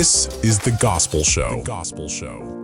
This is The Gospel Show. The Gospel Show.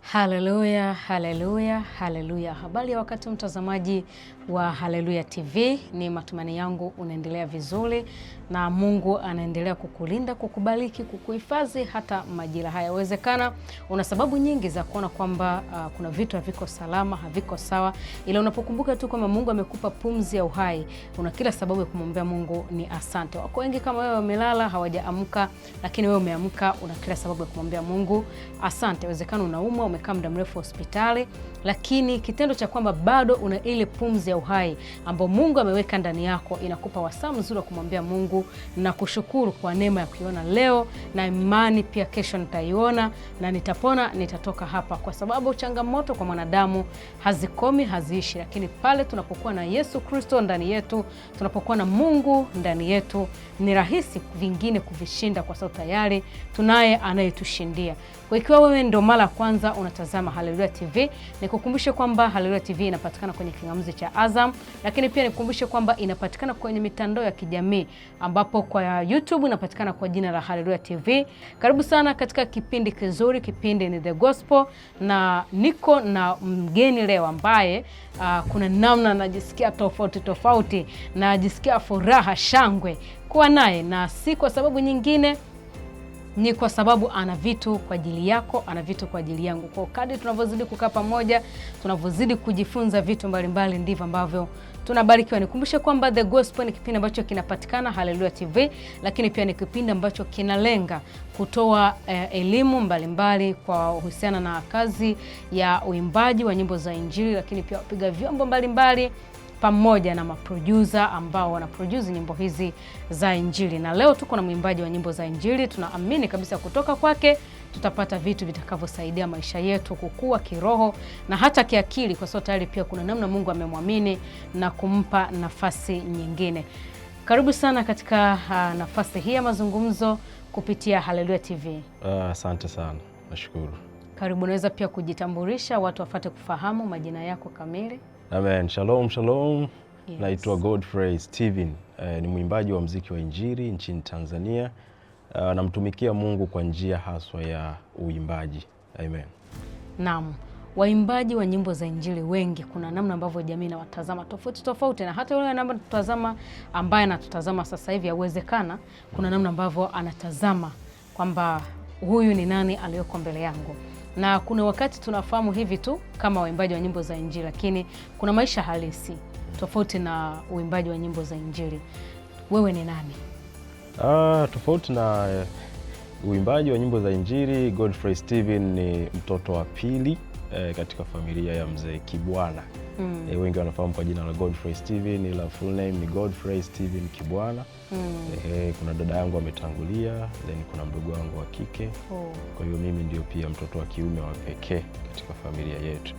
Haleluya, haleluya, haleluya. Habari ya wakati mtazamaji wa Haleluya TV, ni matumaini yangu unaendelea vizuri na Mungu anaendelea kukulinda, kukubariki, kukuhifadhi hata majira haya. Yawezekana una sababu nyingi za kuona kwamba kuna vitu haviko salama, haviko sawa, ila unapokumbuka tu kwamba Mungu amekupa pumzi ya uhai, una kila sababu ya kumwombea Mungu ni asante. Wako wengi kama wewe wamelala, hawajaamka, lakini wewe umeamka, una kila sababu ya kumwombea Mungu asante. Yawezekana unaumwa, umekaa muda mrefu hospitali, lakini kitendo cha kwamba bado una ile pumzi ya uhai ambao Mungu ameweka ndani yako inakupa wasaa mzuri wa kumwambia Mungu na kushukuru kwa neema ya kuiona leo, na imani pia kesho nitaiona na nitapona, nitatoka hapa, kwa sababu changamoto kwa mwanadamu hazikomi, haziishi, lakini pale tunapokuwa na Yesu Kristo ndani yetu, tunapokuwa na Mungu ndani yetu, ni rahisi vingine kuvishinda, kwa sababu tayari tunaye anayetushindia. Kwa ikiwa wewe ndio mara kwanza unatazama Haleluya TV, nikukumbushe kwamba Haleluya TV inapatikana kwenye kingamuzi cha Azam, lakini pia nikukumbushe kwamba inapatikana kwenye mitandao ya kijamii, ambapo kwa YouTube inapatikana kwa jina la Haleluya TV. Karibu sana katika kipindi kizuri, kipindi ni The Gospel, na niko na mgeni leo ambaye kuna namna najisikia tofauti, najisikia furaha, shangwe kuwa naye, na si kwa sababu nyingine, ni kwa sababu ana vitu kwa ajili yako, ana vitu kwa ajili yangu. Kwa kadri tunavyozidi kukaa pamoja, tunavyozidi kujifunza vitu mbalimbali, ndivyo ambavyo tunabarikiwa. Nikumbushe kwamba The Gospel ni kipindi ambacho kinapatikana Haleluya TV, lakini pia ni kipindi ambacho kinalenga kutoa elimu mbalimbali kwa uhusiana na kazi ya uimbaji wa nyimbo za Injili, lakini pia wapiga vyombo mbalimbali pamoja na maproducer ambao wanaproduce nyimbo hizi za Injili. Na leo tuko na mwimbaji wa nyimbo za Injili. Tunaamini kabisa kutoka kwake tutapata vitu vitakavyosaidia maisha yetu kukua kiroho na hata kiakili, kwa sababu tayari pia kuna namna Mungu amemwamini na kumpa nafasi nyingine. Karibu sana katika nafasi hii ya mazungumzo kupitia Haleluya TV. Asante sana. Nashukuru. Karibu, naweza pia kujitambulisha watu wafate kufahamu majina yako kamili? Amen. Shalom, shalom. Yes. Naitwa Godfrey Steven. Ni mwimbaji wa muziki wa Injili nchini Tanzania. Namtumikia Mungu kwa njia haswa ya uimbaji. Amen. Naam. Waimbaji wa nyimbo za Injili wengi, kuna namna ambavyo jamii na watazama tofauti, na hata yule namba tutazama ambaye anatutazama sasa hivi, yawezekana kuna namna ambavyo anatazama kwamba huyu ni nani aliyoko mbele yangu. Na kuna wakati tunafahamu hivi tu kama waimbaji wa nyimbo za Injili, lakini kuna maisha halisi tofauti na uimbaji wa nyimbo za Injili. Wewe ni nani? Tofauti na uimbaji wa nyimbo za Injili, Godfrey Steven ni mtoto wa pili katika familia ya mzee Kibwana. Wengi wanafahamu kwa jina la Godfrey Steven, ila full name ni Godfrey Steven Kibwana. Kuna dada yangu ametangulia, then kuna mdogo wangu wa kike. Kwa hiyo mimi ndio pia mtoto wa kiume wa pekee katika familia yetu.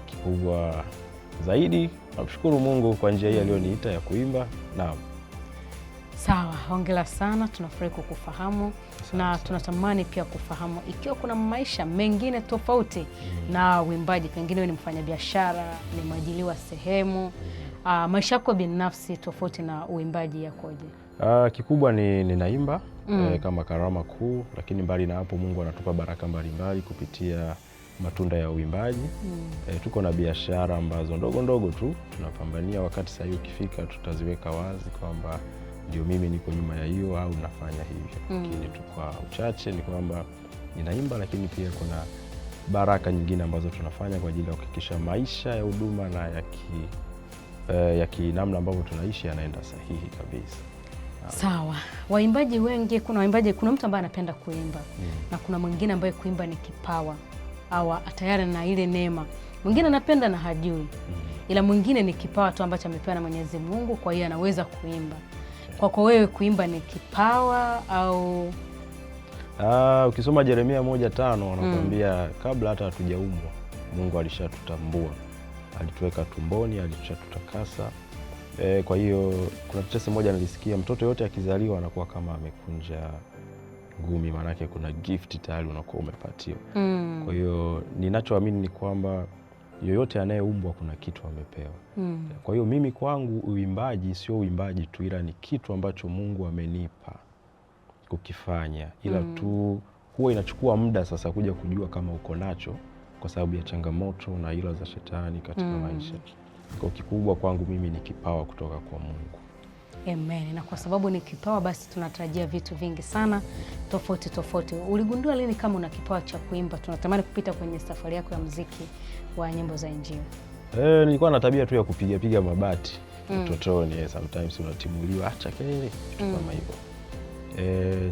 Kikubwa zaidi, namshukuru Mungu kwa njia hii aliyoniita ya kuimba. Naam. Sawa, hongera sana, tunafurahi kukufahamu. Na tunatamani pia kufahamu ikiwa kuna maisha mengine tofauti na uimbaji, pengine wewe ni mfanyabiashara, ni mwajiliwa sehemu, maisha yako binafsi tofauti na uimbaji yakoje? Kikubwa ninaimba kama karama kuu, lakini mbali na hapo Mungu anatupa baraka mbalimbali kupitia matunda ya uimbaji. Tuko na biashara ambazo ndogo tu tunapambania, wakati sahihi ukifika tutaziweka wazi kwamba ndio mimi niko nyuma ya hiyo au nafanya hivyo. Lakini tu kwa uchache ni kwamba ninaimba, lakini pia kuna baraka nyingine ambazo tunafanya kwa ajili ya kuhakikisha maisha ya huduma na ya namna ambavyo tunaishi yanaenda sahihi kabisa. Sawa. Waimbaji wengi, kuna mtu ambaye anapenda kuimba na kuna mwingine ambaye kuimba ni kipawa au tayari na ile neema. Mwingine anapenda na hajui. Ila mwingine ni kipawa tu ambacho amepewa na Mwenyezi Mungu, kwa hiyo anaweza kuimba. Kwako wewe kuimba ni kipawa au? Ukisoma Yeremia 1:5 wanakuambia kabla hata hatujaumbwa Mungu alishatutambua. Alituweka tumboni, alishatutakasa. Kwa hiyo kuna tetesi moja nilisikia, mtoto yote akizaliwa anakuwa kama amekunja ngumi, maana yake kuna gift tayari unakuwa umepatiwa. Kwa hiyo ninachoamini ni kwamba yoyote anayeumbwa kuna kitu amepewa. Kwa hiyo mimi kwangu uimbaji sio uimbaji tu, ila ni kitu ambacho Mungu amenipa kukifanya, ila tu huwa inachukua muda sasa kuja kujua kama uko nacho, kwa sababu ya changamoto na hila za shetani katika maisha. Kwa kikubwa kwangu mimi ni kipawa kutoka kwa Mungu. Amen. Na kwa sababu ni kipawa, basi tunatarajia vitu vingi sana tofauti tofauti. Uligundua lini kama una kipawa cha kuimba? Tunatamani kupita kwenye safari yako ya muziki wa nyimbo za Injili. Nilikuwa na tabia tu ya kupiga mabati utotoni. Sometimes unatimuliwa acha kelele, kitu kama hivyo.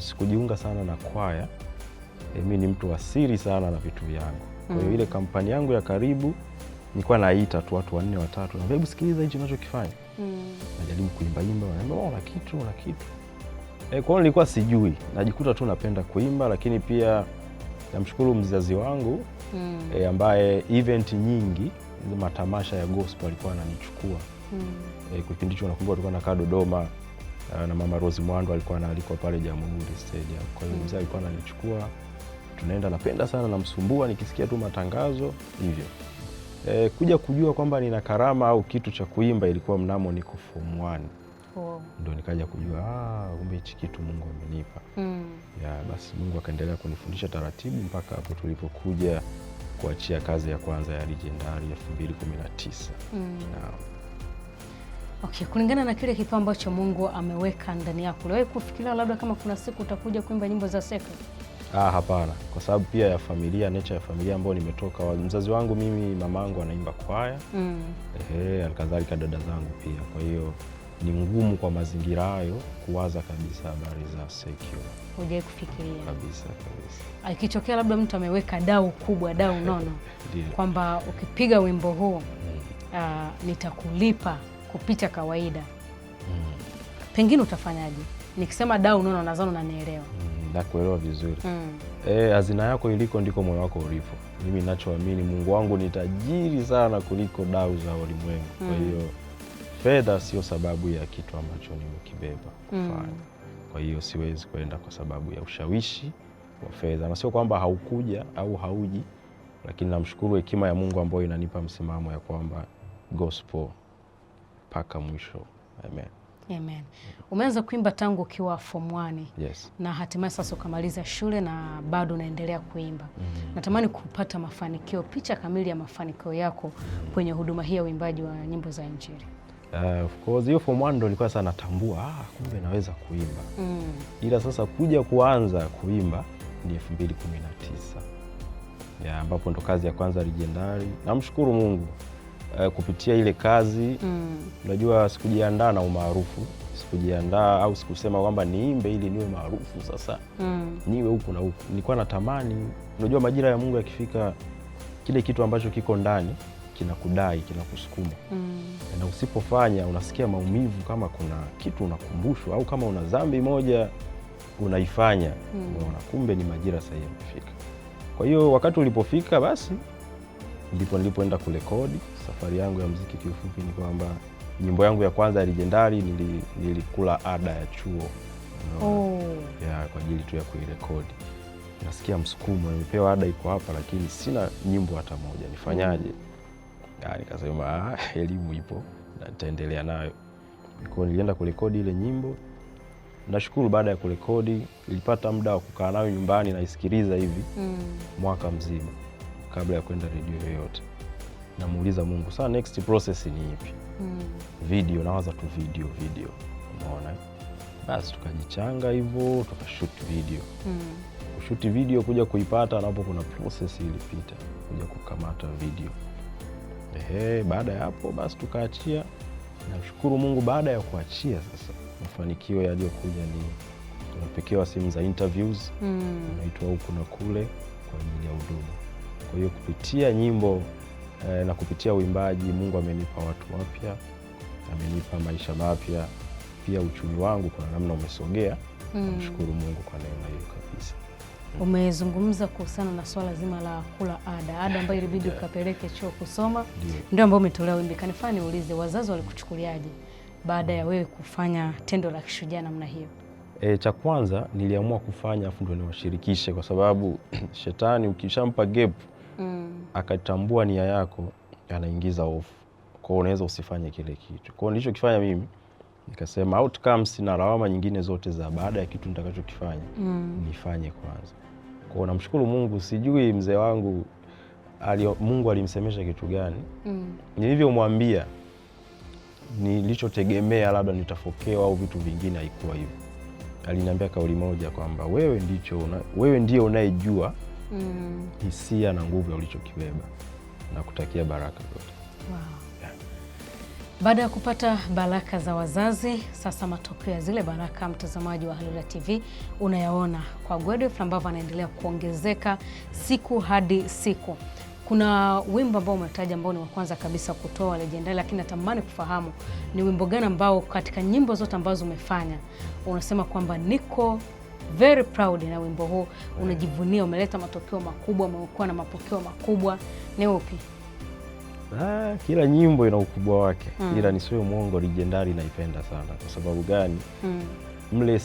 Sikujiunga sana na kwaya. Mimi ni mtu wa siri sana na vitu vyangu. Kwa hiyo ile kampani yangu ya karibu nilikuwa naita tu watu 4 watatu, na hebu sikiliza hicho unachokifanya. Najaribu kuimba, wanaambia una kitu. Kwa hiyo nilikuwa sijui, najikuta tu napenda kuimba, lakini pia namshukuru mzazi wangu ambaye event nyingi, matamasha ya gospel alikuwa ananichukua. Kipindi hicho nakumbuka tulikuwa nakaa Dodoma na Mama Rose Mwando alikuwa analikwa pale Jamhuri Stadium. Kwa hiyo mzee alikuwa ananichukua, tunaenda, napenda sana, namsumbua nikisikia tu matangazo hivyo. Kuja kujua kwamba nina karama au kitu cha kuimba ilikuwa mnamo niko form 1. Ndio nikaja kujua kumbe hichi kitu Mungu amenipa. Basi Mungu akaendelea kunifundisha taratibu mpaka hapo tulipokuja kuachia kazi ya kwanza ya Legendary 2019. Okay, kulingana na kile kipawa ambacho Mungu ameweka ndani yako, uliwahi kufikiria labda kama kuna siku utakuja kuimba nyimbo za secular? Hapana, kwa sababu pia ya familia, nature ya familia ambayo nimetoka. Mzazi wangu mimi, mamangu anaimba kwaya. Alikadhalika dada zangu pia. Kwa hiyo ni ngumu kwa mazingira hayo kuwaza kabisa habari za secular. Hujawahi kufikiria? Kabisa. Ikitokea labda mtu ameweka dau kubwa, dau nono kwamba ukipiga wimbo huu nitakulipa kupita kawaida, pengine utafanyaje? Nikisema dau nono nadhani unanielewa. Nakuelewa vizuri. Hazina yako iliko ndiko moyo wako ulipo. Mimi ninachoamini, Mungu wangu ni tajiri sana kuliko dau za ulimwengu. Kwa hiyo fedha sio sababu ya kitu ambacho nimekibeba kufanya. Kwa hiyo siwezi kwenda kwa sababu ya ushawishi wa fedha, na sio kwamba haukuja au hauji, lakini namshukuru hekima ya Mungu ambayo inanipa msimamo ya kwamba gospel mpaka mwisho. Amen. Umeanza kuimba tangu ukiwa form 1. Yes. Na hatimaye sasa ukamaliza shule na bado unaendelea kuimba. Natamani kupata mafanikio, picha kamili ya mafanikio yako kwenye huduma hii ya uimbaji wa nyimbo za Injili. Of course hiyo form 1 ndo nilikuwa sana natambua kumbe naweza kuimba. Ila sasa kuja kuanza kuimba ni 2019. Ambapo ndo kazi ya kwanza Legendary. Namshukuru Mungu kupitia ile kazi. Unajua sikujiandaa na umaarufu, sikujiandaa au sikusema kwamba niimbe ili niwe maarufu sasa. Niwe huku na huku. Nilikuwa natamani, unajua majira ya Mungu yakifika, kile kitu ambacho kiko ndani kinakudai, kinakusukuma. Na usipofanya unasikia maumivu, kama kuna kitu unakumbushwa au kama una dhambi moja unaifanya. Unaona kumbe ni majira sahihi yamefika. Kwa hiyo wakati ulipofika, basi nilipoenda kurekodi. Safari yangu ya muziki kiufupi ni kwamba nyimbo yangu ya kwanza ya Legendary nilikula ada ya chuo. Kwa ajili tu ya kuirekodi. Nasikia msukumo, nimepewa ada iko hapa lakini sina nyimbo hata moja, nifanyaje? Nikasema elimu ipo na nitaendelea nayo. Kwa nilienda kurekodi ile nyimbo. Nashukuru baada ya kurekodi nilipata muda wa kukaa nayo nyumbani na isikiliza hivi mwaka mzima kabla ya kwenda redio yoyote. Namuuliza Mungu, sasa next process ni ipi? Video, nawaza tu video. Umeona? Basi tukajichanga hivyo, tukashoot video. Kushoot video kuja kuipata, napo kuna process ilipita kuja kukamata video. Baada ya hapo basi tukaachia. Nashukuru Mungu, baada ya kuachia sasa mafanikio yaliyokuja ni tunapekewa simu za interviews, unaitwa huku na kule kwa ajili ya huduma. Kwa hiyo kupitia nyimbo na kupitia uimbaji, Mungu amenipa watu wapya, amenipa maisha mapya, pia uchumi wangu kuna namna umesogea. Namshukuru Mungu kwa neema hiyo kabisa. Umezungumza kuhusiana na swala zima la kula ada ambayo ilibidi ukapeleke chuo kusoma, ndio ambayo umetolea wimbo. Kanifani niulize, wazazi walikuchukuliaje baada ya wewe kufanya tendo la kishujaa namna hiyo? Cha kwanza niliamua kufanya afu ndio niwashirikishe, kwa sababu shetani ukishampa gap akatambua nia yako anaingiza hofu. Kwa hiyo unaweza usifanye kile kitu. Kwa hiyo nilichokifanya mimi Nikasema outcomes na lawama nyingine zote za baada ya kitu nitakachokifanya nifanye kwanza. Kwa namshukuru Mungu, sijui mzee wangu Mungu alimsemesha kitu gani. Nilivyomwambia nilichotegemea labda nitafokewa au vitu vingine, haikuwa hivyo. Aliniambia kauli moja kwamba wewe ndio unayejua hisia na nguvu ya ulichokibeba, na kutakia baraka zote. Wow. Yeah. Baada ya kupata baraka za wazazi, sasa matokeo ya zile baraka, mtazamaji wa Haleluya TV, unayaona kwa Godfrey ambavyo anaendelea kuongezeka siku hadi siku. Kuna wimbo ambao umetaja ambao ni wa kwanza kabisa kutoa Legendary, lakini natamani kufahamu ni wimbo gani ambao katika nyimbo zote ambazo umefanya unasema kwamba niko very proud na wimbo huu, unajivunia, umeleta matokeo makubwa, umekuwa na mapokeo makubwa, ni upi? Kila nyimbo ina ukubwa wake. Ila nisiwe mwongo, Legendary naipenda sana. Kwa sababu gani? Mle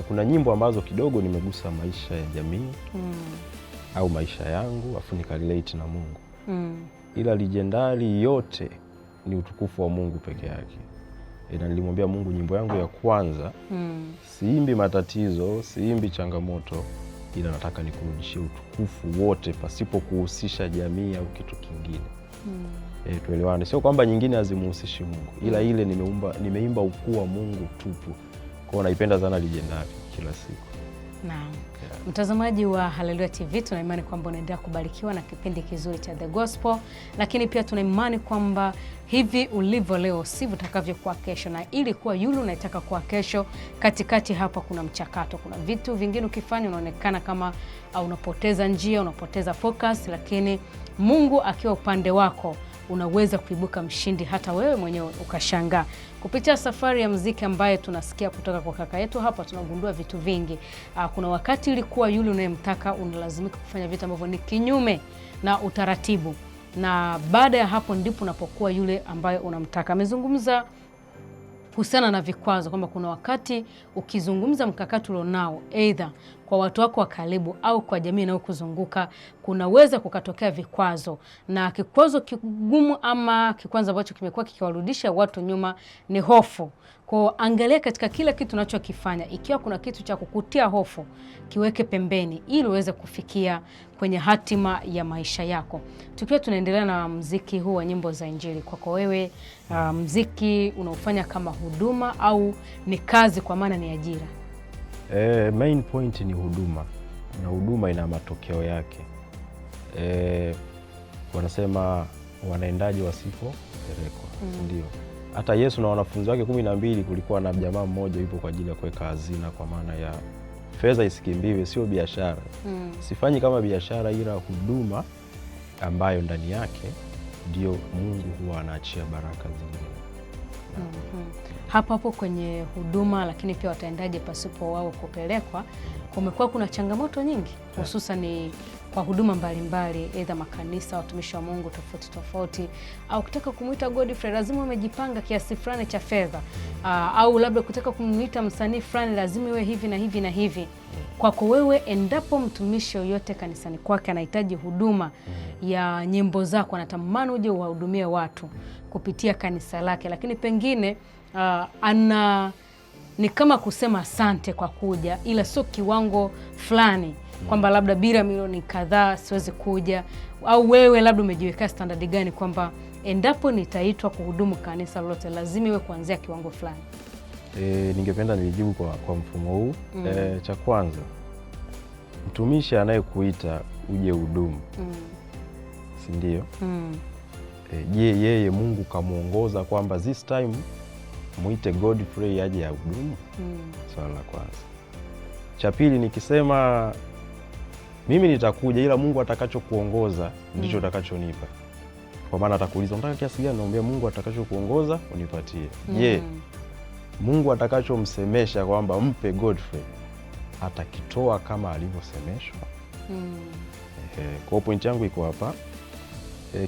kuna nyimbo ambazo kidogo nimegusa maisha ya jamii au maisha yangu afu nikarelate na Mungu. Ila Legendary yote ni utukufu wa Mungu peke yake. Na nilimwambia Mungu, nyimbo yangu ya kwanza siimbi matatizo, siimbi changamoto, ila nataka nikurudishie utukufu wote pasipo kuhusisha jamii au kitu kingine. Tuelewane, sio kwamba nyingine hazimuhusishi Mungu, ila ile nimeimba ukuu wa Mungu tupu. Kwa naipenda sana Legendary kila siku. Naam. Yeah. Mtazamaji wa Haleluya TV, tuna imani kwamba unaendelea kubarikiwa na kipindi kizuri cha The Gospel, lakini pia tuna imani kwamba hivi ulivyo leo sivyo utakavyokuwa kesho, na ili kuwa yule unayetaka kuwa kesho, katikati hapa kuna mchakato. Kuna vitu vingine ukifanya unaonekana kama unapoteza njia, unapoteza focus, lakini Mungu akiwa upande wako unaweza kuibuka mshindi, hata wewe mwenyewe ukashangaa. Kupitia safari ya muziki ambaye tunasikia kutoka kwa kaka yetu hapa, tunagundua vitu vingi. Kuna wakati ilikuwa yule unayemtaka unalazimika kufanya vitu ambavyo ni kinyume na utaratibu, na baada ya hapo ndipo unapokuwa yule ambaye unamtaka. Amezungumza kuhusiana na vikwazo kwamba kuna wakati ukizungumza mkakati ulionao either kwa watu wako wa karibu au kwa jamii inayokuzunguka, kunaweza kukatokea vikwazo, na kikwazo kigumu ama kikwazo ambacho kimekuwa kikiwarudisha watu nyuma ni hofu. Kwa angalia katika kila kitu unachokifanya, ikiwa kuna kitu cha kukutia hofu, kiweke pembeni ili uweze kufikia kwenye hatima ya maisha yako. Tukiwa tunaendelea na muziki huu wa nyimbo za Injili, kwako wewe muziki unaofanya kama huduma au ni kazi, kwa maana ni ajira? Main point ni huduma, na huduma ina matokeo yake. Wanasema wanaendaje wasipopelekwa? Ndio. Hata Yesu na wanafunzi wake 12 kulikuwa na jamaa mmoja yupo kwa ajili ya kuweka hazina, kwa maana ya fedha isikimbiwe, sio biashara. Sifanyi kama biashara, ila huduma ambayo ndani yake ndio Mungu huwa anaachia baraka zingine. Hapo kwenye huduma, lakini pia wataendaje pasipo wao kupelekwa? Kumekuwa kuna changamoto nyingi, hususan kwa huduma mbalimbali, aidha makanisa, watumishi wa Mungu tofauti tofauti, au kutaka kumuita Godfrey lazima umejipanga kiasi fulani cha fedha, au labda kutaka kumuita msanii fulani lazima iwe hivi na hivi na hivi. Kwako wewe, endapo mtumishi yoyote kanisani kwake anahitaji huduma ya nyimbo zako, anatamani uje uwahudumie watu kupitia kanisa lake, lakini pengine ni kama kusema asante kwa kuja, ila sio kiwango fulani, kwamba labda bila milioni kadhaa siwezi kuja, au wewe labda umejiweka standard gani kwamba endapo nitaitwa kuhudumu kanisa lolote lazima iwe kuanzia kiwango fulani? Ningependa nilijibu kwa mfumo huu. Cha kwanza, mtumishi anayekuita uje hudumu, si ndio? Je, yeye Mungu kamuongoza kwamba this time muite Godfrey aje ya hudumu? Swala la kwanza. Cha pili, nikisema mimi nitakuja, ila Mungu atakachokuongoza ndicho atakachonipa. Kwa maana atakuuliza unataka kiasi gani, naomba Mungu atakachokuongoza unipatie. Je, Mungu atakachomsemesha kwamba mpe Godfrey atakitoa kama alivyosemeshwa? Kwa point yangu iko hapa.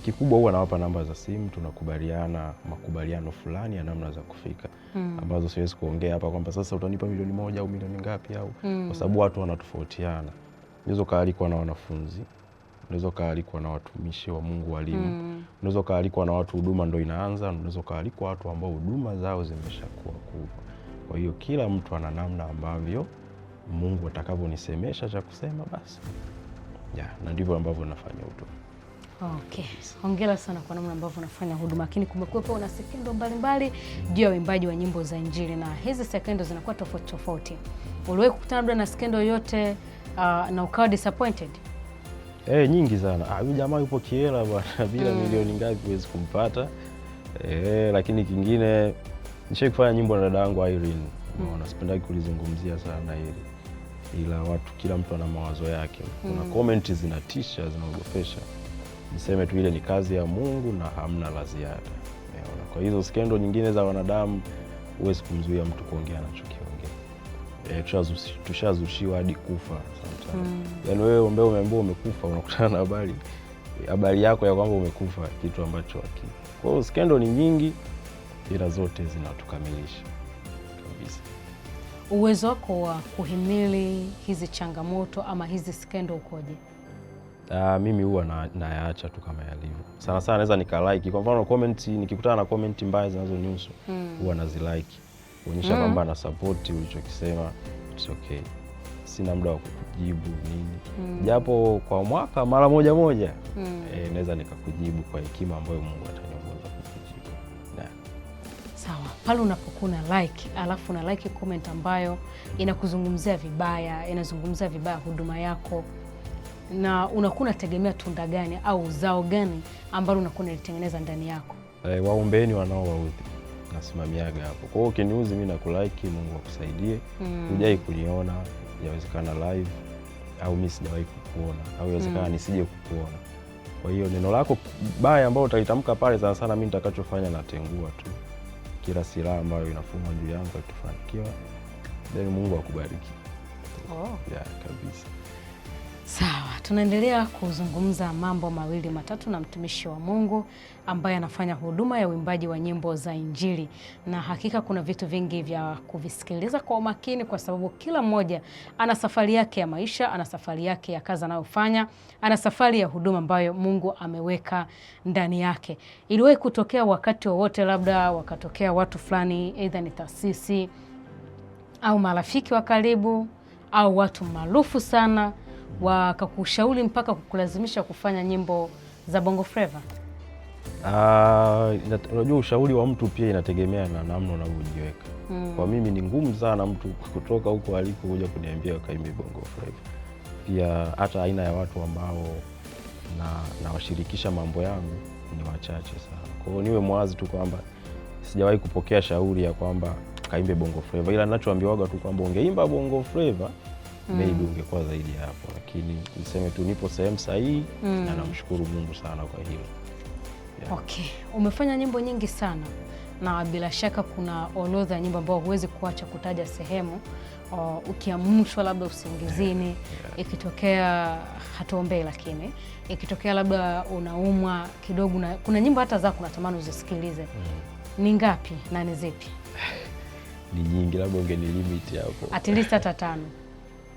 Kikubwa huwa nawapa namba za simu, tunakubaliana makubaliano fulani ya namna za kufika, ambazo siwezi kuongea hapa kwamba sasa utanipa milioni 1 au milioni ngapi, au kwa sababu watu wanatofautiana. Nizo kaalikuwa na wanafunzi unaweza kaalikwa na watumishi wa Mungu walimu, unaweza kaalikwa na watu huduma ndo inaanza, unaweza kaalikwa watu ambao huduma zao zimeshakuwa kubwa. Kwa hiyo kila mtu ana namna ambavyo Mungu atakavyonisemesha cha kusema basi. Na ndivyo ambavyo nafanya huduma. Okay. Hongera sana kwa namna ambavyo unafanya huduma, lakini kumekuwepo una sekendo mbalimbali juu ya uimbaji wa nyimbo za Injili, na hizi sekendo zinakuwa tofauti tofauti. Uliwahi kukutana labda na sekendo yote na ukawa disappointed? Nyingi sana. Huyu jamaa yupo kiela bwana, bila milioni ngapi huwezi kumpata. Lakini kingine nishawahi kufanya nyimbo na dada yangu Irene. Sipendagi kulizungumzia sana hili, ila watu kila mtu ana mawazo yake. Kuna comment zinatisha, zinaogopesha. Niseme tu ile ni kazi ya Mungu na hamna la ziada. Kwa hizo skendo nyingine za wanadamu huwezi kumzuia mtu kuongea anachokiongea. Tushazushiwa hadi kufa sometimes. Yaani wewe ambaye umeambiwa umekufa unakutana na habari yako ya kwamba umekufa, kitu ambacho hakipo. Kwa hiyo skendo ni nyingi, ila zote zinatukamilisha kabisa. Uwezo wako wa kuhimili hizi changamoto ama hizi skendo ukoje? Mimi huwa nayaacha tu kama yalivyo. Sana sana naweza nikalike. Kwa mfano comment, nikikutana na comment mbaya zinazonihusu huwa nazilike. Kuonyesha kwamba na support ulichokisema, it's okay. Sina muda wa kukujibu nini. Japo kwa mwaka mara moja naweza nikakujibu kwa hekima ambayo Mungu ataniongoza kukujibu. Sawa. Pale unapokuwa na like, alafu na like comment ambayo inakuzungumzia vibaya, inazungumzia vibaya huduma yako, na unakuwa unategemea tunda gani au zao gani ambalo unakuwa unalitengeneza ndani yako? Waombeeni wanaowaudhi. Nasimamiaga hapo. Kwa hiyo ukiniuzi mimi nakulike, Mungu akusaidie. Hujai kuniona, yawezekana live, au mimi sijawahi kukuona, au yawezekana nisije kukuona. Kwa hiyo neno lako baya ambalo utalitamka pale, sana sana mimi nitakachofanya natengua tu. Kila silaha ambayo inafungwa juu yangu itafanikiwa. Then Mungu akubariki. Kabisa. Sawa, tunaendelea kuzungumza mambo mawili matatu na mtumishi wa Mungu ambaye anafanya huduma ya uimbaji wa nyimbo za Injili, na hakika kuna vitu vingi vya kuvisikiliza kwa umakini, kwa sababu kila mmoja ana safari yake ya maisha, ana safari yake ya kazi anayofanya, ana safari ya huduma ambayo Mungu ameweka ndani yake. Iliwahi kutokea wakati wowote labda wakatokea watu fulani, aidha ni taasisi au marafiki wa karibu au watu maarufu sana, wakakushauri mpaka kukulazimisha kufanya nyimbo za Bongo Flava? Unajua ushauri wa mtu pia inategemea na namna unavyojiweka. Kwa mimi ni ngumu sana mtu kutoka huko aliko kuja kuniambia kaimbe Bongo Flava. Pia hata aina ya watu ambao nawashirikisha mambo yangu ni wachache sana. Kwa hiyo niwe mwazi tu kwamba sijawahi kupokea shauri ya kwamba kaimbe Bongo Flava, ila ninachoambiwaga tu kwamba ungeimba Bongo Flava maybe ungekuwa zaidi hapo, lakini niseme tu nipo sehemu sahihi na namshukuru Mungu sana kwa hilo. Okay, umefanya nyimbo nyingi sana na bila shaka kuna orodha ya nyimbo ambazo huwezi kuacha kutaja sehemu. Ukiamshwa labda usingizini, ikitokea hatuombei, lakini ikitokea labda unaumwa kidogo, kuna nyimbo hata zako unatamani uzisikilize. Ni ngapi na ni zipi? Ni nyingi, labda ungenilimit hapo. At least hata 5.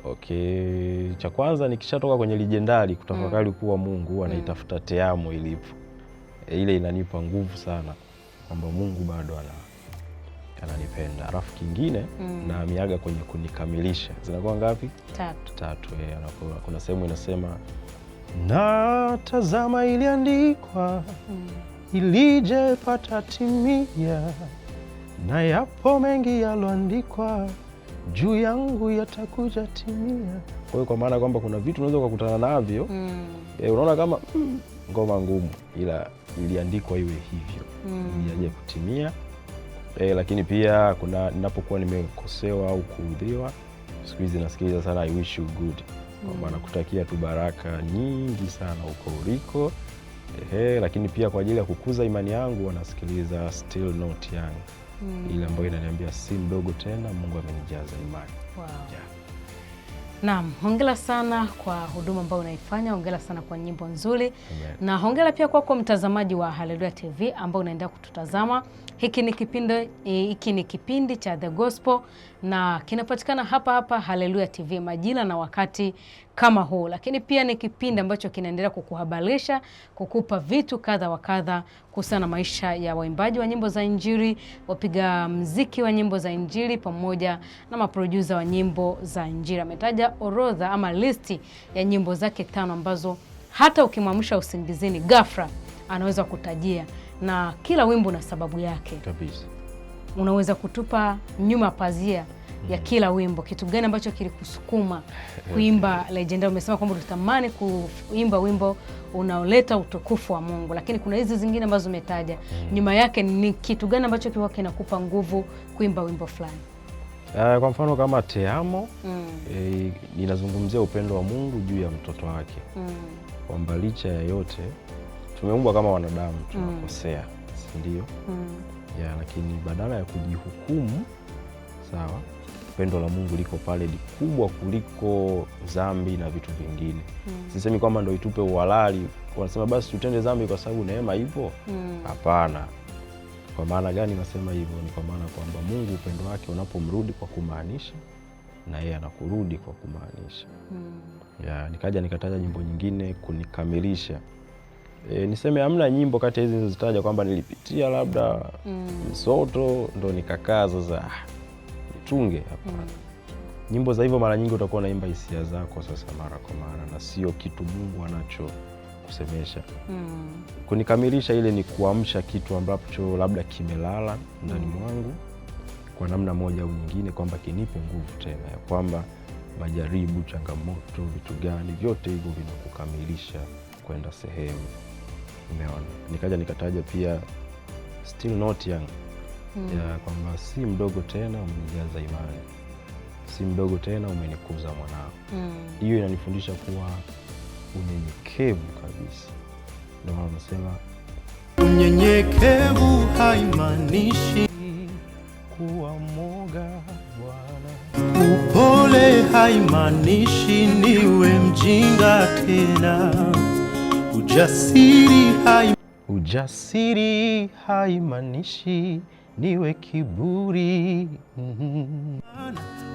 Okay, cha kwanza nikishatoka kwenye legendary kutafakari kuwa Mungu anaitafuta teamo ilipo. Ile inanipa nguvu sana kwamba Mungu bado ananipenda. Alafu kingine na miaga kwenye kunikamilisha. Zinakuwa ngapi? 3. Kuna sehemu inasema na tazama iliandikwa ilije pata timia, na yapo mengi yaloandikwa juu yangu yatakuja timia. Kwa hiyo kwa maana kwamba kuna vitu unaweza kukutana navyo unaona kama ngoma ngumu, ila iliandikwa iwe hivyo yaje kutimia. Lakini pia kuna ninapokuwa nimekosewa au kuudhiwa, siku hizi nasikiliza sana I wish you good, kwa maana kutakia tu baraka nyingi sana huko uliko. Lakini pia kwa ajili ya kukuza imani yangu wanasikiliza Still Not Young, ile ambayo inaniambia si mdogo tena, Mungu amenijaza imani. Naam, hongera sana kwa huduma ambayo unaifanya, hongera sana kwa nyimbo nzuri. Na hongera pia kwako mtazamaji wa Hallelujah TV ambao unaendelea kututazama. Hiki ni kipindi cha The Gospel na kinapatikana hapa Hallelujah TV majira na wakati kama huu, lakini pia ni kipindi ambacho kinaendelea kukuhabarisha, kukupa vitu kadha wa kadha kuhusiana na maisha ya waimbaji wa nyimbo za Injili, wapiga mziki wa nyimbo za Injili pamoja na maproducer wa nyimbo za Injili. Ametaja orodha ama listi ya nyimbo zake 5 ambazo hata ukimwamsha usingizini ghafla anaweza kutajia, na kila wimbo na sababu yake kabisa. Unaweza kutupa nyuma pazia ya kila wimbo, kitu gani ambacho kilikusukuma kuimba Legendary? Umesema kwamba unatamani kuimba wimbo unaoleta utukufu wa Mungu, lakini kuna hizi zingine ambazo umetaja. Nyuma yake ni kitu gani ambacho kiwa kinakupa nguvu kuimba wimbo fulani? Kwa mfano kama Te Amo, inazungumzia upendo wa Mungu juu ya mtoto wake, kwamba licha ya yote tumeumbwa kama wanadamu, tunakosea, si ndio? Lakini badala ya kujihukumu, sawa, pendo la Mungu liko pale kubwa kuliko dhambi na vitu vingine. Sisemi kwamba ndio itupe uhalali, wanasema basi tutende dhambi kwa sababu neema ipo. Hapana. Kwa maana gani nasema hivyo? Ni kwa maana kwamba Mungu upendo wake unapomrudi kwa kumaanisha, na yeye anakurudi kwa kumaanisha. Nikaja nikataja nyimbo nyingine kunikamilisha. Niseme hamna nyimbo kati hizi nilizozitaja kwamba nilipitia labda msoto ndo nikakaa sasa nitunge. Hapana. Nyimbo za hivyo mara nyingi utakuwa unaimba hisia zako sasa mara kwa mara, na sio kitu Mungu anacho kusemesha. Kunikamilisha ile ni kuamsha kitu ambacho labda kimelala ndani mwangu kwa namna moja au nyingine, kwamba kinipe nguvu tena, ya kwamba majaribu, changamoto, vitu gani, vyote hivyo vinakukamilisha kwenda sehemu. Umeona? Nikaja nikataja pia Still Not Young, ya kwamba si mdogo tena umenijaza imani, si mdogo tena umenikuza mwanao. Hiyo inanifundisha kuwa unyenyekevu kabisa. Ndio maana nasema unyenyekevu haimaanishi kuwa mwoga Bwana, upole haimaanishi niwe mjinga tena, ujasiri haimaanishi niwe kiburi,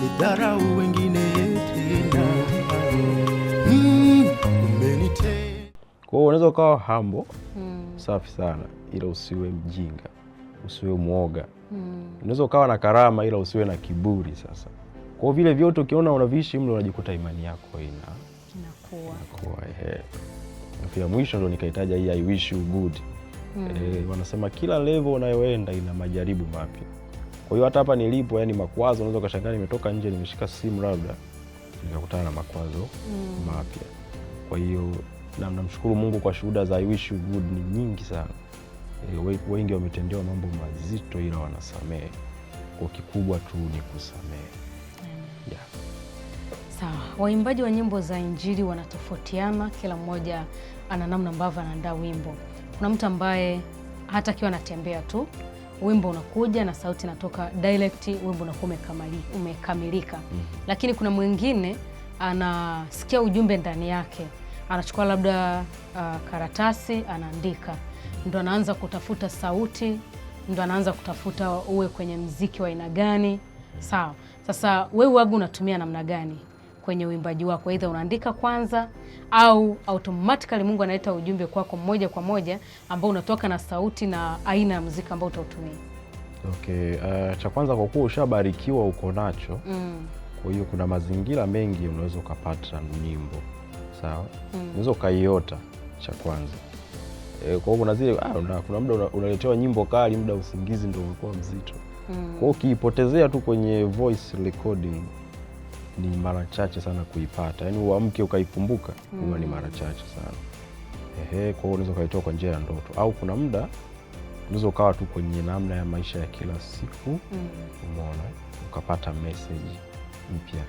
nidharau wengine tena. Kwa hiyo unaweza ukawa humble, safi sana, ila usiwe mjinga, usiwe mwoga. Unaweza ukawa na karama ila usiwe na kiburi. Sasa kwa vile vyote ukiona unaviishi mle, unajikuta imani yako inakuwa. Na mwisho ndo nikahitaja hii I wish you good. Wanasema kila level unayoenda ina majaribu mapya. Kwa hiyo hata hapa nilipo, yani makwazo, unaweza ukashangaa nimetoka nje nimeshika simu labda nikakutana na makwazo mapya. Kwa hiyo namshukuru Mungu kwa shuhuda za I wish you good ni nyingi sana. Wengi wametendewa mambo mazito ila wanasamehe. Kwa kikubwa tu ni kusamehe. Sawa. Waimbaji wa nyimbo za Injili wanatofautiana, kila mmoja ana namna ambavyo anaandaa wimbo. Kuna mtu ambaye hata akiwa anatembea tu wimbo unakuja na sauti inatoka direct, wimbo unakuwa umekamilika. Lakini kuna mwingine anasikia ujumbe ndani yake, anachukua labda karatasi, anaandika, ndo anaanza kutafuta sauti, ndo anaanza kutafuta uwe kwenye mziki wa aina gani. Sawa. Sasa wewe wagu unatumia namna gani kwenye uimbaji wako? Aidha unaandika kwanza au automatically Mungu analeta ujumbe kwako moja kwa moja ambao unatoka na sauti na aina ya muziki ambao utautumia? Cha kwanza, kwa kuwa ushabarikiwa uko nacho, kwa hiyo kuna mazingira mengi unaweza ukapata nyimbo. Sawa? Unaweza ukaiota, cha kwanza. Kwa hiyo kuna zile kuna muda unaletewa nyimbo kali, muda usingizi ndio umekuwa mzito. Kwa hiyo ukiipotezea tu kwenye voice recording ni mara chache sana kuipata. Yaani uamke ukaikumbuka huwa ni mara chache sana. Kwa hiyo unaweza ukaitoa kwa njia ya ndoto, au kuna muda unaweza ukawa tu kwenye namna ya maisha ya kila siku, umeona, ukapata message mpya,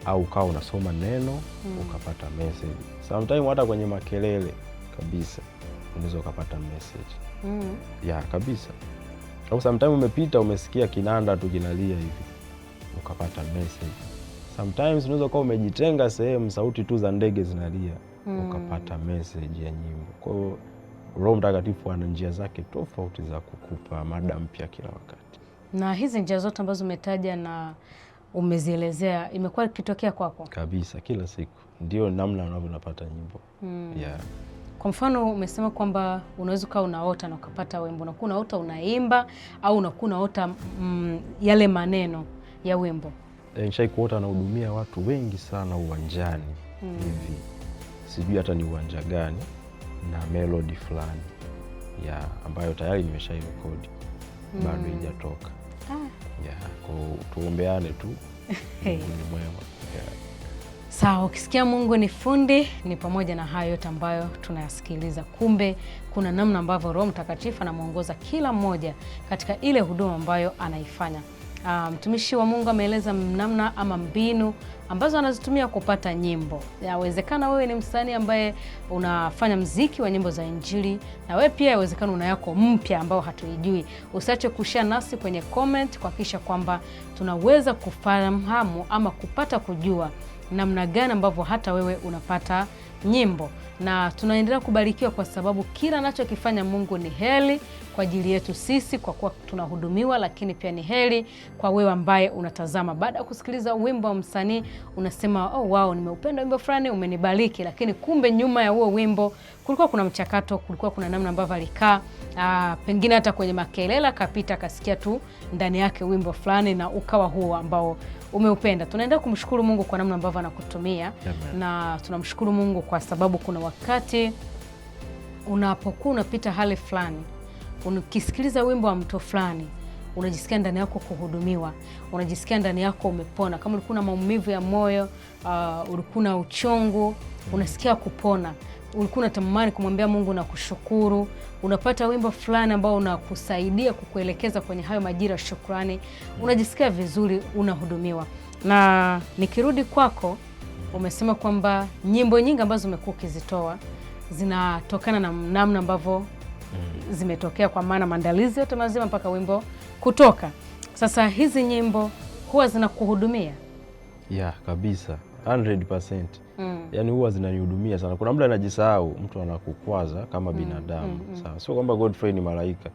au ukawa unasoma neno ukapata message. Sometimes hata kwenye makelele kabisa unaweza ukapata message. Kabisa. Au sometimes umepita umesikia kinanda tu kinalia hivi ukapata message. Sometimes unaweza kuwa umejitenga sehemu, sauti tu za ndege zinalia ukapata message ya nyimbo. Kwa hiyo Roho Mtakatifu ana njia zake tofauti za kukupa mada mpya kila wakati. Na hizi njia zote ambazo umetaja na umezielezea, imekuwa ikitokea kwako? Kabisa, kila siku. Ndio namna napata nyimbo. Yeah. Kwa mfano umesema kwamba unaweza ukawa unaota na ukapata wimbo, unakuwa unaota unaimba au unakuwa unaota yale maneno ya wimbo? Nishai kuota nahudumia watu wengi sana uwanjani hivi, sijui hata ni uwanja gani, na melody fulani ya ambayo tayari nimeshairekodi bado haijatoka. Kwa tuombeane tu. Mungu ni mwema. Sawa, ukisikia Mungu ni fundi, ni pamoja na hayo yote ambayo tunayasikiliza. Kumbe kuna namna ambavyo Roho Mtakatifu anamuongoza kila mmoja katika ile huduma ambayo anaifanya. Mtumishi wa Mungu ameeleza namna ama mbinu ambazo anazitumia kupata nyimbo. Yawezekana wewe ni msanii ambaye unafanya mziki wa nyimbo za Injili, na wewe pia yawezekana una yako mpya ambao hatuijui. Usiache kushare nasi kwenye comment kuhakikisha kwamba tunaweza kufahamu ama kupata kujua namna gani ambavyo hata wewe unapata nyimbo. Na tunaendelea kubarikiwa kwa sababu kila anachokifanya Mungu ni heri kwa ajili yetu sisi kwa kuwa tunahudumiwa, lakini pia ni heri kwa wewe ambaye unatazama. Baada ya kusikiliza wimbo wa msanii unasema, oh wow, nimeupenda wimbo fulani, umenibariki, lakini kumbe nyuma ya huo wimbo kulikuwa kuna mchakato, kulikuwa kuna namna ambavyo alikaa, pengine hata kwenye makelele kapita kasikia tu ndani yake wimbo fulani na ukawa huo ambao umeupenda. Tunaendelea kumshukuru Mungu kwa namna ambavyo anakutumia. Na tunamshukuru Mungu kwa sababu kuna wakati unapokuwa unapita hali fulani, ukisikiliza wimbo wa mtu fulani, unajisikia ndani yako kuhudumiwa, unajisikia ndani yako umepona. Kama ulikuwa na maumivu ya moyo, ulikuwa na uchungu, unasikia kupona. Ulikuwa unatamani kumwambia Mungu na kushukuru, unapata wimbo fulani ambao unakusaidia kukuelekeza kwenye hayo majira shukrani, unajisikia vizuri, unahudumiwa. Na nikirudi kwako, umesema kwamba nyimbo nyingi ambazo umekuwa ukizitoa zinatokana na namna ambavyo zimetokea, kwa maana maandalizi yote mazima mpaka wimbo kutoka. Sasa hizi nyimbo huwa zinakuhudumia? Yeah, kabisa. 100%. Yaani huwa zinanihudumia sana. Kuna muda najisahau, mtu anakukwaza kama binadamu. Sawa. Sio kwamba Godfrey ni malaika.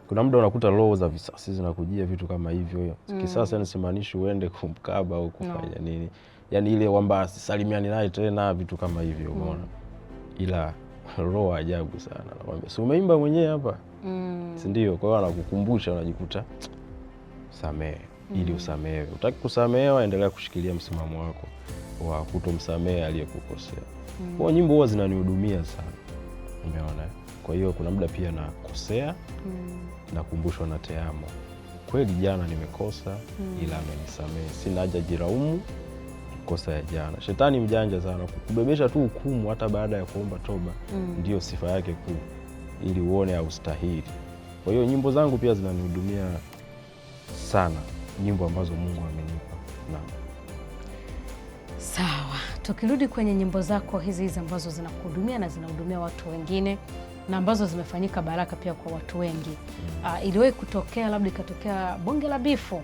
Kuna muda unakuta roho za visasi zinakujia, vitu kama hivyo. Kisasa simaanishi uende kumkaba au kufanya nini. Yaani ile kwamba salimiani naye tena, vitu kama hivyo, umeona. Ila roho ajabu sana. Nakwambia, si umeimba mwenyewe hapa? Si ndio? Kwa hiyo anakukumbusha, unajikuta samehe ili usamehewe. Utaki kusamehewa, endelea kushikilia msimamo wako wa kutomsamehe aliyekukosea. Kwa nyimbo huwa zinanihudumia sana. Umeona? Kwa hiyo kuna muda pia nakosea, nakumbushwa na Teamo. Kweli jana nimekosa, ila amenisamehe. Sina haja jiraumu kosa ya jana. Shetani mjanja sana, kukubebesha tu hukumu hata baada ya kuomba toba. Ndio sifa yake kuu, ili uone haustahili. Kwa hiyo nyimbo zangu pia zinanihudumia sana, nyimbo ambazo Mungu amenipa. Sawa, tukirudi kwenye nyimbo zako hizi ambazo zinakuhudumia na zinahudumia watu wengine na ambazo zimefanyika baraka pia kwa watu wengi, iliwahi kutokea labda ikatokea bonge la bifu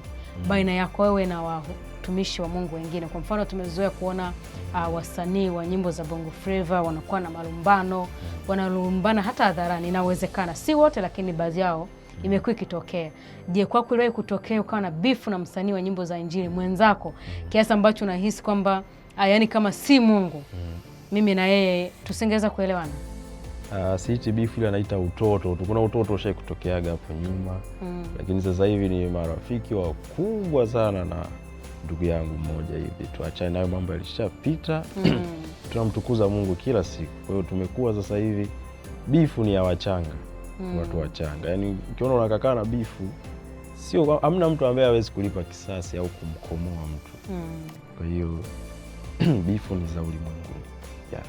baina yako wewe na watumishi wa Mungu wengine? Kwa mfano tumezoea kuona wasanii wa nyimbo za Bongo Flava wanakuwa na malumbano, wanalumbana hata hadharani. Inawezekana si wote, lakini baadhi yao imekuwa ikitokea. Je, kwako iliwahi kutokea ukawa na bifu na msanii wa nyimbo za Injili mwenzako kiasi ambacho unahisi kwamba yani kama si Mungu mimi na yeye tusingeweza kuelewana? Siiti bifu, ile anaita utoto. Kuna utoto ushawahi kutokeaga hapo nyuma. Lakini sasa hivi ni marafiki wakubwa sana na ndugu yangu mmoja hivi. Tuachane nayo, mambo yalishapita. Tunamtukuza Mungu kila siku. Kwa hiyo tumekuwa sasa hivi bifu ni ya wachanga. Watu wachanga. Yaani ukiona unakaa na bifu, sio hamna mtu ambaye hawezi kulipa kisasi au kumkomoa mtu. Kwa hiyo bifu ni za ulimwengu. Yeah.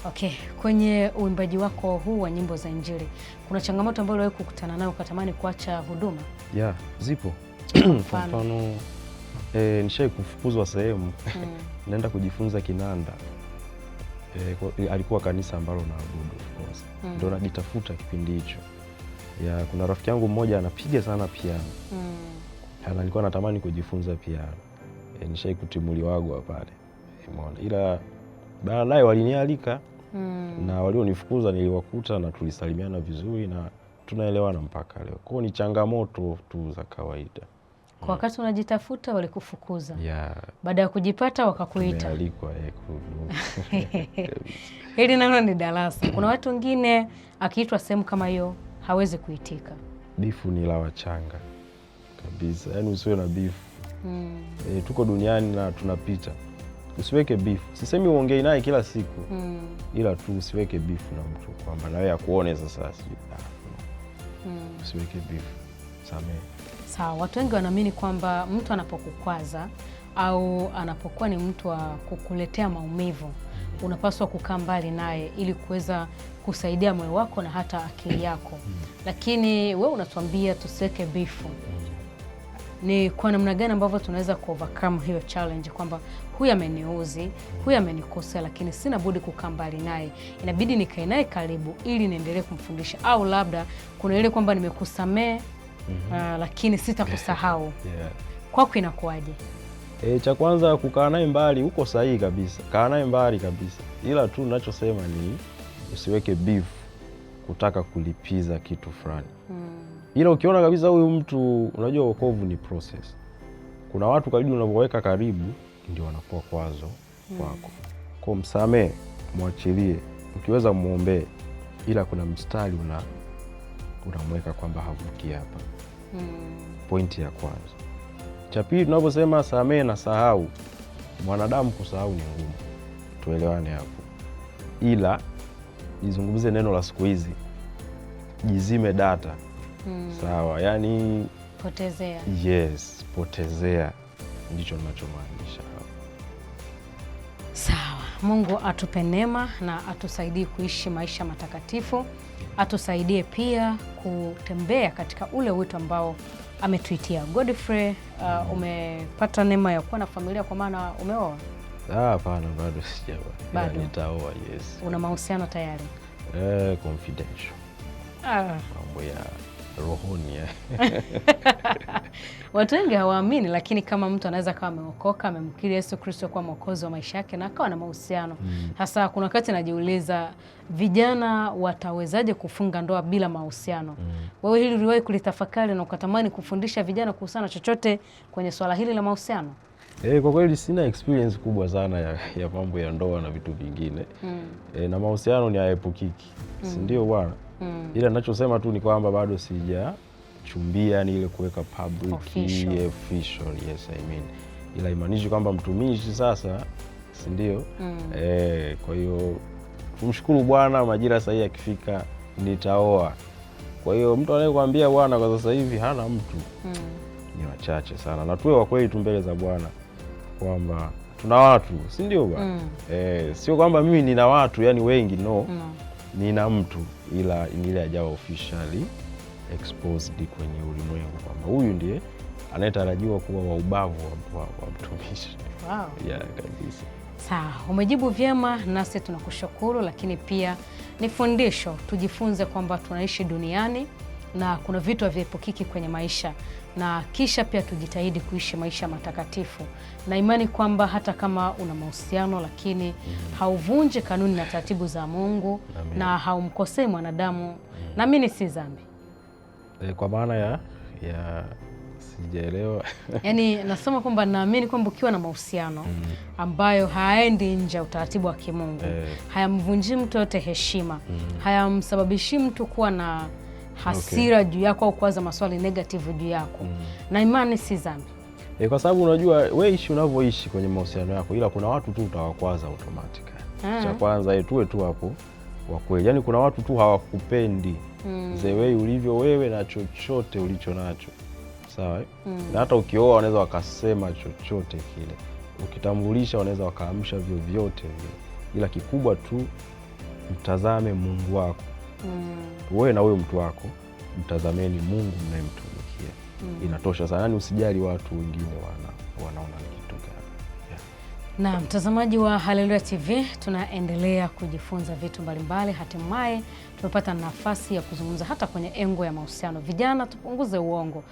Okay, kwenye uimbaji wako huu wa nyimbo za Injili, kuna changamoto ambayo uliwahi kukutana nayo ukatamani kuacha huduma? Yeah, zipo. Kwa mfano nishai kufukuzwa sehemu. Naenda kujifunza kinanda. Alikuwa kanisa ambalo naabudu, of course. Ndio najitafuta kipindi hicho. Kuna rafiki yangu mmoja anapiga sana piano. Alikuwa anatamani kujifunza piano. Nishai kutimuliwa pale. Umeona? Ila baadaye walinialika na walionifukuza niliwakuta na tulisalimiana vizuri na tunaelewana mpaka leo. Kwa hiyo ni changamoto tu za kawaida. Kwa wakati unajitafuta walikufukuza. Yeah. Baada ya kujipata wakakuita. Tumealikwa Hili nalo ni darasa. Kuna watu wengine akiitwa sehemu kama hiyo hawezi kuitika. Bifu ni la wachanga kabisa, yaani usiwe na bifu. Tuko duniani na tunapita, usiweke bifu. Sisemi uongei naye kila siku, ila tu usiweke bifu na mtu kwamba nawe akuone sasa. Usiweke bifu, samehe. Sawa, watu wengi wanaamini kwamba mtu anapokukwaza au anapokuwa ni mtu wa kukuletea maumivu, unapaswa kukaa mbali naye ili kuweza kusaidia moyo wako na hata akili yako. Lakini wewe unatuambia tusiweke bifu. Ni kwa namna gani ambavyo tunaweza ku-overcome hiyo challenge kwamba huyu ameniuzi, huyu amenikosea, lakini sina budi kukaa mbali naye. Inabidi nikae naye karibu ili niendelee kumfundisha, au labda kuna ile kwamba nimekusamea lakini sitakusahau. Yeah. Kwako inakuwaje? Cha kwanza kukaa naye mbali, uko sahihi kabisa. Kaa naye mbali kabisa. Ila tu ninachosema ni usiweke beef kutaka kulipiza kitu fulani. Ila ukiona kabisa huyu mtu, unajua wokovu ni process. Kuna watu kadri unavyoweka karibu ndio wanakuwa kwazo kwako. Kwa msamehe, mwachilie, ukiweza muombe, ila kuna mstari unamweka kwamba havuki hapa. Pointi ya kwanza. Cha pili, tunaposema samehe na sahau, mwanadamu kusahau ni ngumu. Tuelewane hapo. Ila nizungumze neno la siku hizi, jizime data. Sawa, yani potezea. Yes, potezea. Ndicho ninachomaanisha hapo. Sawa, Mungu atupe neema na atusaidie kuishi maisha matakatifu. Atusaidie pia kutembea katika ule wito ambao ametuitia. Godfrey, umepata neema ya kuwa na familia kwa maana umeoa? Hapana, bado sijaoa. Bado nitaoa, yes. Una mahusiano tayari? Confidential. Mambo ya rohoni. Watu wengi hawaamini, lakini kama mtu anaweza kawa ameokoka, amemkiri Yesu Kristo kuwa mwokozi wa maisha yake na akawa na mahusiano. Hasa kuna wakati najiuliza, vijana watawezaje kufunga ndoa bila mahusiano? Wewe hili uliwahi kulitafakari na ukatamani kufundisha vijana kuhusiana chochote kwenye swala hili la mahusiano? Kwa kweli sina experience kubwa sana ya mambo ya ndoa na vitu vingine. Na mahusiano ni haepukiki. Si ndio bwana? Ila ninachosema tu ni kwamba bado sijachumbia, ni ile kuweka public official. Yes, I mean. Ila imaanishi kwamba mtumishi sasa, si ndio? Kwa hiyo tumshukuru Bwana, majira sahihi yakifika nitaoa. Kwa hiyo mtu anayekwambia bwana kwa sasa hivi hana mtu, ni wachache sana. Na tuwe wa kweli tu mbele za Bwana kwamba tuna watu, si ndio bwana? Sio kwamba mimi nina watu yani wengi, no. Nina mtu, ila ile hajawa officially exposed kwenye ulimwengu kwamba huyu ndiye anayetarajiwa kuwa wa ubavu wa mtumishi. Wow. Yeah, kabisa. Sawa, umejibu vyema, nasi tunakushukuru, lakini pia ni fundisho. Tujifunze kwamba tunaishi duniani na kuna vitu haviepukiki kwenye maisha, na kisha pia tujitahidi kuishi maisha matakatifu, na imani kwamba hata kama una mahusiano lakini hauvunji kanuni na taratibu za Mungu. Amen. Na haumkosei mwanadamu, na mimi si dhambi. Kwa maana ya sijaelewa. Yaani nasema kwamba naamini kwamba ukiwa na mahusiano ambayo haendi nje ya utaratibu wa kimungu, hayamvunji mtu yote heshima, hayamsababishi mtu kuwa na hasira juu yako au kuwaza maswali negative juu yako, na imani si dhambi. Kwa sababu unajua wewe ishi unavyoishi kwenye mahusiano yako, ila kuna watu tu utawakwaza automatically. Cha kwanza tuwe tu hapo wa kweli. Yaani kuna watu tu hawakupendi the way ulivyo wewe na chochote ulicho nacho. Sawa? Na hata ukioa wanaweza wakasema chochote kile. Ukitambulisha wanaweza wakaamsha vyovyote vile. Ila kikubwa tu mtazame Mungu wako. Wewe na wewe mtu wako, mtazameni Mungu mnayemtumikia. Inatosha sana. Yaani usijali watu wengine wanaona ni kitu gani. Na mtazamaji wa Haleluya TV, tunaendelea kujifunza vitu mbalimbali. Hatimaye tumepata nafasi ya kuzungumza hata kwenye engo ya mahusiano. Vijana, tupunguze uongo.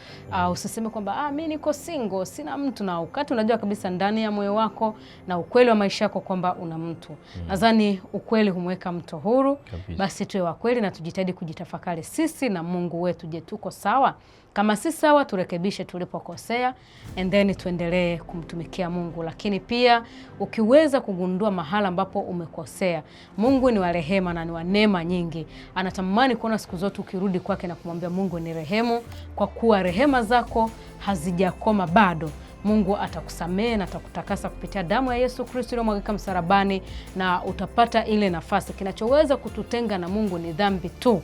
Usiseme kwamba mimi niko single, sina mtu, na ukati unajua kabisa ndani ya moyo wako na ukweli wa maisha yako kwamba una mtu. Nadhani ukweli humweka mtu huru. Basi tuwe wa kweli na tujitahidi kujitafakari sisi na Mungu wetu. Je, tuko sawa? Kama si sawa, turekebishe tulipokosea, and then tuendelee kumtumikia Mungu. Lakini pia ukiweza kugundua mahala ambapo umekosea, Mungu ni wa rehema na ni wa neema nyingi. Anatamani kuona siku zote ukirudi kwake na kumwambia Mungu ni rehemu, kwa kuwa rehema zako hazijakoma bado. Mungu atakusamehe na atakutakasa kupitia damu ya Yesu Kristo iliyomwagika msalabani, na utapata ile nafasi. Kinachoweza kututenga na Mungu ni dhambi tu.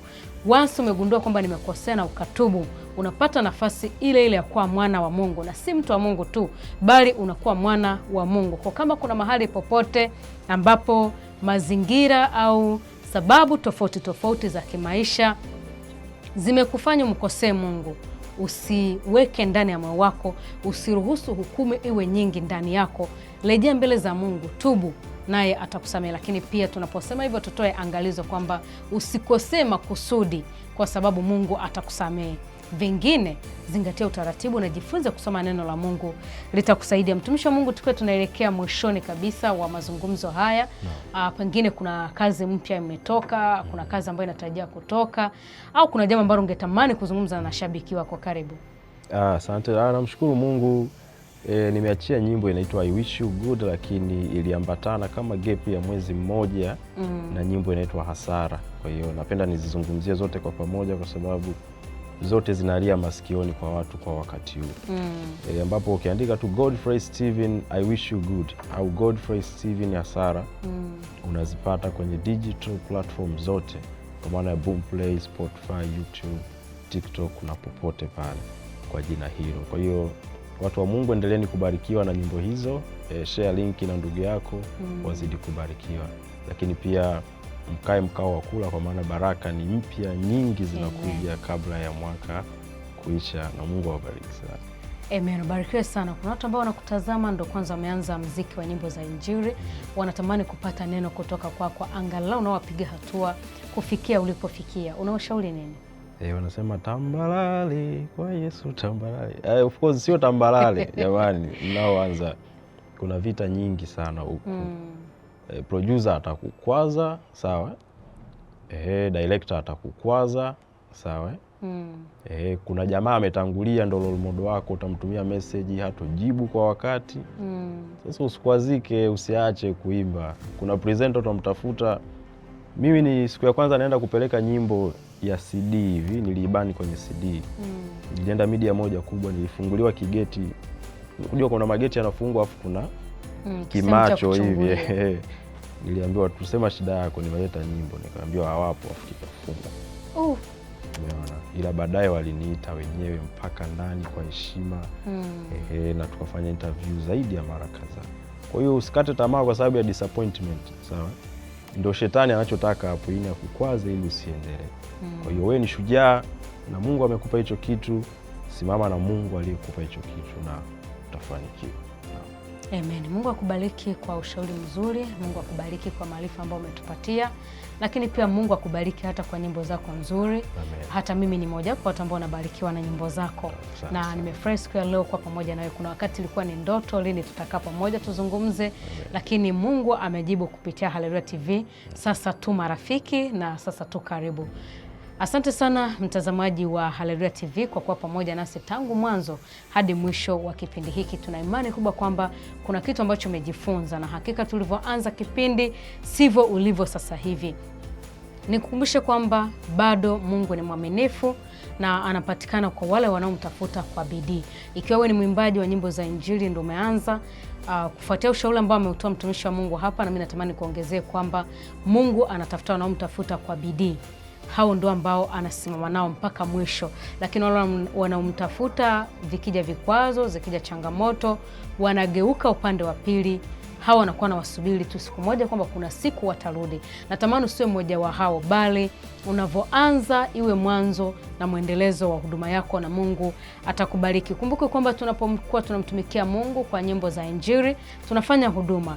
Once umegundua kwamba nimekosea na ukatubu, unapata nafasi ile ile ya kuwa mwana wa Mungu, na si mtu wa Mungu tu, bali unakuwa mwana wa Mungu. Kwa kama kuna mahali popote ambapo mazingira au sababu tofauti tofauti za kimaisha zimekufanya umkosee Mungu, usiweke ndani ya moyo wako, usiruhusu hukumu iwe nyingi ndani yako. Rejea mbele za Mungu, tubu, naye atakusamehe. Lakini pia tunaposema hivyo, tutoe angalizo kwamba usikosee makusudi, kwa sababu Mungu atakusamehe. Vingine, zingatia utaratibu na jifunze kusoma neno la Mungu, litakusaidia. Mtumishi wa Mungu, tukiwa tunaelekea mwishoni kabisa wa mazungumzo haya, pengine kuna kazi mpya imetoka, kuna kazi ambayo inatarajia kutoka, au kuna jambo ambalo ungetamani kuzungumza na shabiki wako? Karibu. Asante. Namshukuru Mungu, nimeachia nyimbo inaitwa I Wish You Good, lakini iliambatana kama gap ya mwezi mmoja na nyimbo inaitwa Hasara. Kwa hiyo napenda nizizungumzie zote kwa pamoja, kwa sababu zote zinalia masikioni kwa watu kwa wakati huu. Ambapo ukiandika tu Godfrey Steven I Wish You Good au Godfrey Steven Hasara, unazipata kwenye digital platform zote, kwa maana ya Boomplay, Spotify, YouTube, TikTok na popote pale kwa jina hilo. Kwa hiyo watu wa Mungu, endeleeni kubarikiwa na nyimbo hizo. Share link na ndugu yako, wazidi kubarikiwa. Lakini pia mkae mkao wa kula, kwa maana baraka ni mpya nyingi zinakuja kabla ya mwaka kuisha, na Mungu awabariki sana. Amen. Barikiwe sana. Kuna watu ambao wanakutazama ndo kwanza wameanza muziki wa nyimbo za Injili, wanatamani kupata neno kutoka kwako, angalau na wapiga hatua kufikia ulipofikia. Unawashauri nini? Wanasema tambalale kwa Yesu, tambalale. Of course sio tambalale jamani, mnaoanza kuna vita nyingi sana huku. Producer atakukwaza, sawa. Director atakukwaza, sawa. Kuna jamaa ametangulia ndo role model wako, utamtumia message hatojibu kwa wakati. Sasa usikwazike, usiache kuimba. Kuna presenter utamtafuta. Mimi ni siku ya kwanza naenda kupeleka nyimbo ya CD hivi, niliibani kwenye CD. Nilienda media moja kubwa, nilifunguliwa kigeti. Unajua kuna mageti yanafungwa afu kuna kimacho hivi. Niliambiwa tusema shida yako, nimeleta nyimbo. Nikaambiwa hawapo, afu kikafunga. Ila baadaye waliniita wenyewe mpaka ndani kwa heshima. Na tukafanya interview zaidi ya mara kadhaa. Kwa hiyo usikate tamaa kwa sababu ya disappointment, sawa? Ndio shetani anachotaka hapo, ili akukwaze ili usiendelee. Kwa hiyo wewe ni shujaa na Mungu amekupa hicho kitu, simama na Mungu aliyekupa hicho kitu na utafanikiwa. Amen. Mungu akubariki kwa ushauri mzuri, Mungu akubariki kwa maarifa ambayo umetupatia, lakini pia Mungu akubariki hata kwa nyimbo zako nzuri. Amen. Hata mimi ni mmoja wapo watu ambao nabarikiwa na nyimbo zako. Na nimefurahi siku ya leo kwa pamoja nawe. Kuna wakati ilikuwa ni ndoto lini tutakaa pamoja tuzungumze. Amen. Lakini Mungu amejibu kupitia Haleluya TV. Sasa tu marafiki na sasa tu karibu. Asante sana mtazamaji wa Haleluya TV kwa kuwa pamoja nasi tangu mwanzo hadi mwisho wa kipindi hiki. Tuna imani kubwa kwamba kuna kitu ambacho umejifunza, na hakika tulivyoanza kipindi sivyo ulivyo sasa hivi. Nikukumbushe kwamba bado Mungu ni mwaminifu na anapatikana kwa wale wanaomtafuta kwa bidii. Ikiwa wewe ni mwimbaji wa nyimbo za Injili ndio umeanza kufuatia ushauri ambao ameutoa mtumishi wa Mungu hapa, na mimi natamani kuongezee kwamba Mungu anatafuta wanaomtafuta kwa bidii. Hao ndio ambao anasimama nao mpaka mwisho. Lakini wale wanaomtafuta vikija vikwazo, zikija changamoto, wanageuka upande wa pili. Hao wanakuwa na wasubiri tu siku moja kwamba kuna siku watarudi. Natamani usiwe mmoja wa hao, bali unavyoanza iwe mwanzo na mwendelezo wa huduma yako, na Mungu atakubariki. Kumbuke kwamba tunapokuwa tunamtumikia Mungu kwa nyimbo za Injili, tunafanya huduma.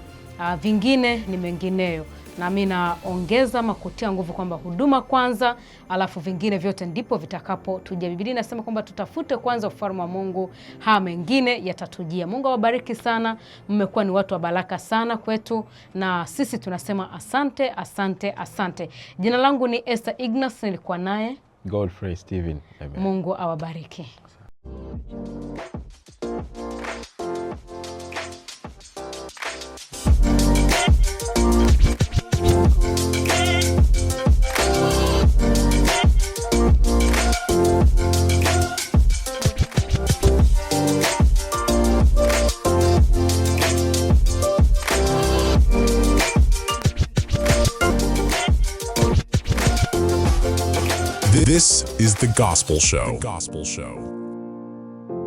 Vingine ni mengineyo. Na mimi naongeza ama kutia nguvu kwamba huduma kwanza, alafu vingine vyote ndipo vitakapo tujia. Biblia inasema kwamba tutafute kwanza ufalme wa Mungu, haya mengine yatatujia. Mungu awabariki sana. Mmekuwa ni watu wa baraka sana kwetu, na sisi tunasema asante, asante, asante. Jina langu ni Esther Ignas, nilikuwa naye Godfrey Steven. Amen. Mungu awabariki. This is the Gospel Show. The Gospel Show.